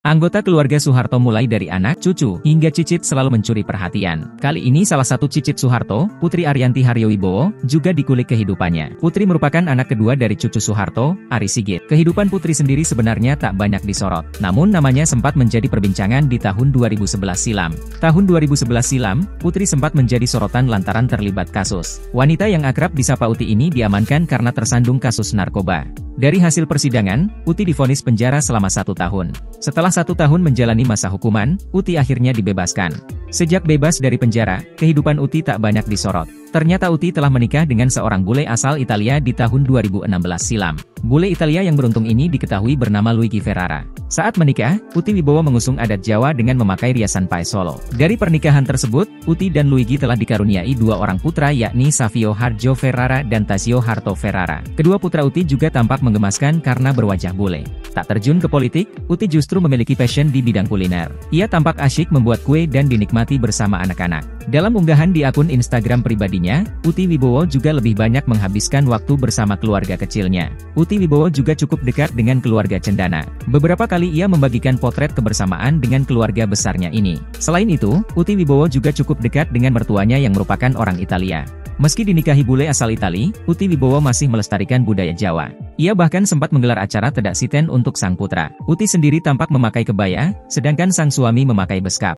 Anggota keluarga Soeharto mulai dari anak, cucu, hingga cicit selalu mencuri perhatian. Kali ini salah satu cicit Soeharto, Putri Ariyanti Haryowibowo, juga dikulik kehidupannya. Putri merupakan anak kedua dari cucu Soeharto, Ari Sigit. Kehidupan Putri sendiri sebenarnya tak banyak disorot. Namun namanya sempat menjadi perbincangan di tahun 2011 silam. Tahun 2011 silam, Putri sempat menjadi sorotan lantaran terlibat kasus. Wanita yang akrab disapa Uti ini diamankan karena tersandung kasus narkoba. Dari hasil persidangan, Uti divonis penjara selama 1 tahun. Setelah 1 tahun menjalani masa hukuman, Uti akhirnya dibebaskan. Sejak bebas dari penjara, kehidupan Uti tak banyak disorot. Ternyata Uti telah menikah dengan seorang bule asal Italia di tahun 2016 silam. Bule Italia yang beruntung ini diketahui bernama Luigi Ferrara. Saat menikah, Uti Wibowo mengusung adat Jawa dengan memakai riasan paes Solo. Dari pernikahan tersebut, Uti dan Luigi telah dikaruniai 2 orang putra yakni Savio Harjo Ferrara dan Tasio Harto Ferrara. Kedua putra Uti juga tampak menggemaskan karena berwajah bule. Tak terjun ke politik, Uti justru memiliki passion di bidang kuliner. Ia tampak asyik membuat kue dan dinikmati bersama anak-anak. Dalam unggahan di akun Instagram pribadinya, Uti Wibowo juga lebih banyak menghabiskan waktu bersama keluarga kecilnya. Uti Wibowo juga cukup dekat dengan keluarga Cendana. Beberapa kali ia membagikan potret kebersamaan dengan keluarga besarnya ini. Selain itu, Uti Wibowo juga cukup dekat dengan mertuanya yang merupakan orang Italia. Meski dinikahi bule asal Itali, Uti Wibowo masih melestarikan budaya Jawa. Ia bahkan sempat menggelar acara tedak siten untuk sang putra. Uti sendiri tampak memakai kebaya, sedangkan sang suami memakai beskap.